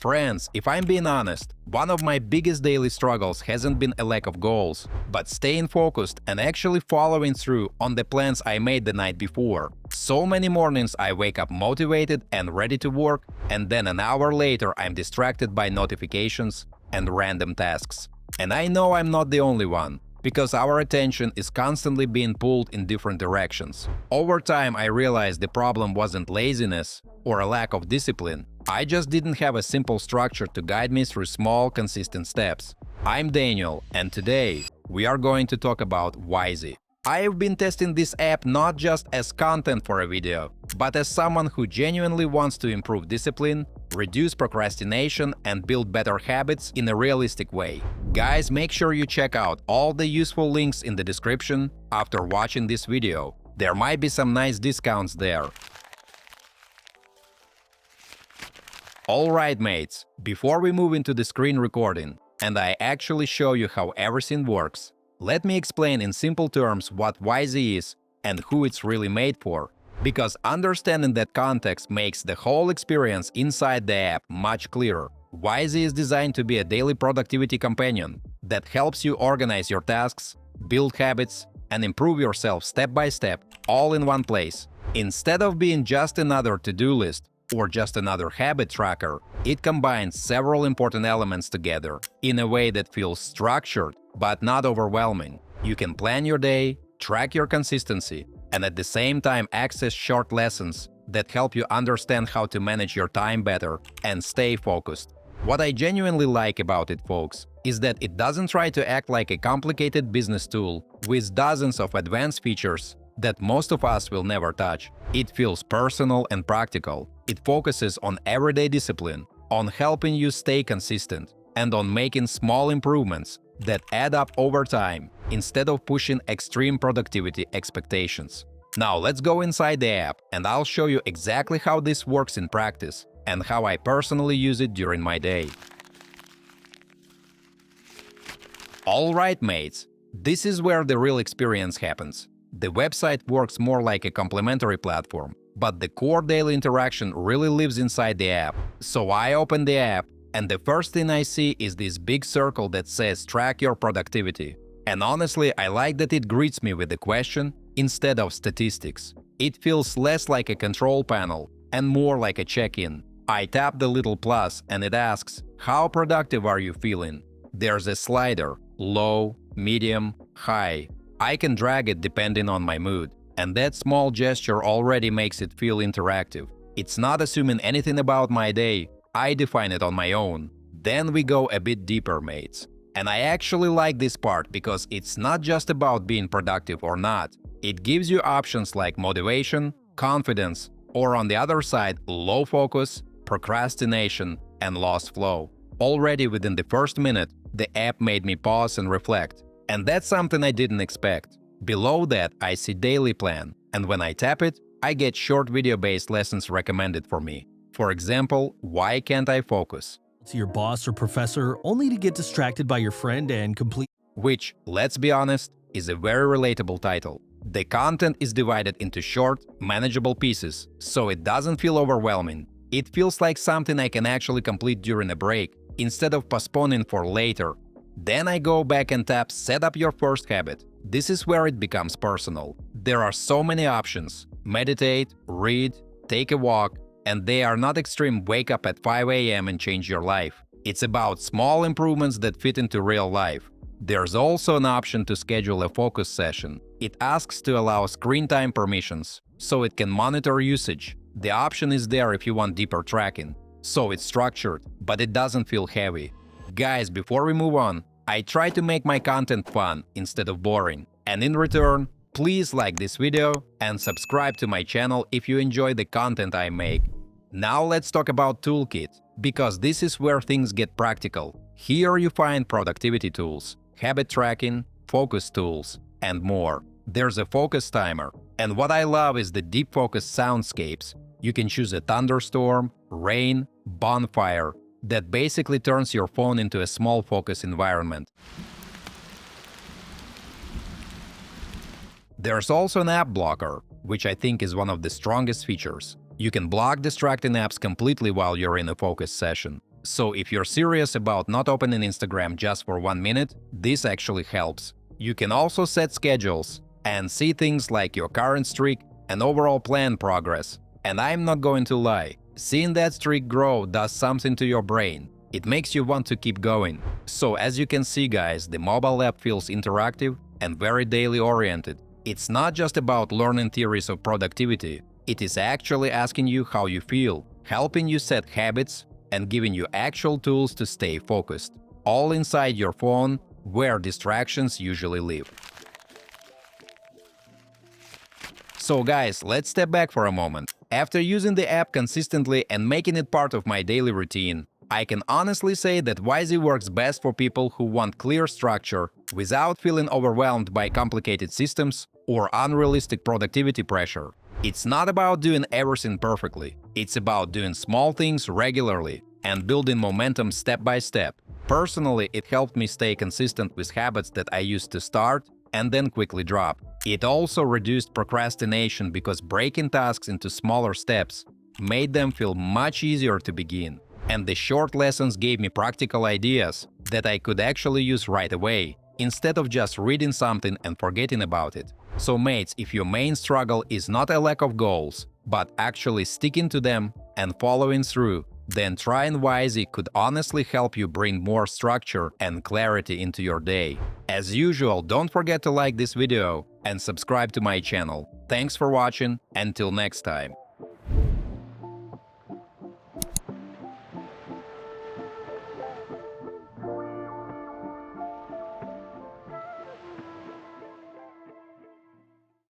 Friends, if I'm being honest, one of my biggest daily struggles hasn't been a lack of goals, but staying focused and actually following through on the plans I made the night before. So many mornings I wake up motivated and ready to work, and then an hour later I'm distracted by notifications and random tasks. And I know I'm not the only one, because our attention is constantly being pulled in different directions. Over time, I realized the problem wasn't laziness or a lack of discipline. I just didn't have a simple structure to guide me through small, consistent steps. I'm Daniel, and today we are going to talk about Wisey. I've been testing this app not just as content for a video, but as someone who genuinely wants to improve discipline, reduce procrastination, and build better habits in a realistic way. Guys, make sure you check out all the useful links in the description after watching this video. There might be some nice discounts there. Alright mates, before we move into the screen recording, and I actually show you how everything works, let me explain in simple terms what Wisey is and who it's really made for, because understanding that context makes the whole experience inside the app much clearer. Wisey is designed to be a daily productivity companion that helps you organize your tasks, build habits, and improve yourself step by step, all in one place. Instead of being just another to-do list or just another habit tracker, it combines several important elements together in a way that feels structured but not overwhelming. You can plan your day, track your consistency, and at the same time access short lessons that help you understand how to manage your time better and stay focused. What I genuinely like about it, folks, is that it doesn't try to act like a complicated business tool with dozens of advanced features that most of us will never touch. It feels personal and practical. It focuses on everyday discipline, on helping you stay consistent, and on making small improvements that add up over time instead of pushing extreme productivity expectations. Now let's go inside the app and I'll show you exactly how this works in practice and how I personally use it during my day. Alright mates, this is where the real experience happens. The website works more like a complementary platform, but the core daily interaction really lives inside the app. So I open the app, and the first thing I see is this big circle that says track your productivity. And honestly, I like that it greets me with a question instead of statistics. It feels less like a control panel and more like a check-in. I tap the little plus and it asks, how productive are you feeling? There's a slider, low, medium, high. I can drag it depending on my mood, and that small gesture already makes it feel interactive. It's not assuming anything about my day, I define it on my own. Then we go a bit deeper, mates. And I actually like this part because it's not just about being productive or not. It gives you options like motivation, confidence, or on the other side, low focus, procrastination, and lost flow. Already within the first minute, the app made me pause and reflect. And that's something I didn't expect. Below that, I see daily plan, and when I tap it, I get short video-based lessons recommended for me. For example, why can't I focus? To your boss or professor only to get distracted by your friend and complete. Which, let's be honest, is a very relatable title. The content is divided into short, manageable pieces, so it doesn't feel overwhelming. It feels like something I can actually complete during a break, instead of postponing for later. Then I go back and tap Set up your first habit. This is where it becomes personal. There are so many options: meditate, read, take a walk, and they are not extreme wake up at 5 a.m. and change your life. It's about small improvements that fit into real life. There's also an option to schedule a focus session. It asks to allow screen time permissions, so it can monitor usage. The option is there if you want deeper tracking. So it's structured, but it doesn't feel heavy. Guys, before we move on, I try to make my content fun instead of boring. And in return, please like this video and subscribe to my channel if you enjoy the content I make. Now let's talk about Toolkit, because this is where things get practical. Here you find productivity tools, habit tracking, focus tools, and more. There's a focus timer, and what I love is the deep focus soundscapes. You can choose a thunderstorm, rain, bonfire, that basically turns your phone into a small focus environment. There's also an app blocker, which I think is one of the strongest features. You can block distracting apps completely while you're in a focus session. So if you're serious about not opening Instagram just for 1 minute, this actually helps. You can also set schedules and see things like your current streak and overall plan progress. And I'm not going to lie, seeing that streak grow does something to your brain. It makes you want to keep going. So as you can see, guys, the mobile app feels interactive and very daily oriented. It's not just about learning theories of productivity. It is actually asking you how you feel, helping you set habits, and giving you actual tools to stay focused. All inside your phone, where distractions usually live. So guys, let's step back for a moment. After using the app consistently and making it part of my daily routine, I can honestly say that Wisey works best for people who want clear structure without feeling overwhelmed by complicated systems or unrealistic productivity pressure. It's not about doing everything perfectly. It's about doing small things regularly and building momentum step by step. Personally, it helped me stay consistent with habits that I used to start and then quickly drop. It also reduced procrastination because breaking tasks into smaller steps made them feel much easier to begin. And the short lessons gave me practical ideas that I could actually use right away, instead of just reading something and forgetting about it. So mates, if your main struggle is not a lack of goals, but actually sticking to them and following through, then trying Wisey could honestly help you bring more structure and clarity into your day. As usual, don't forget to like this video and subscribe to my channel. Thanks for watching, until next time.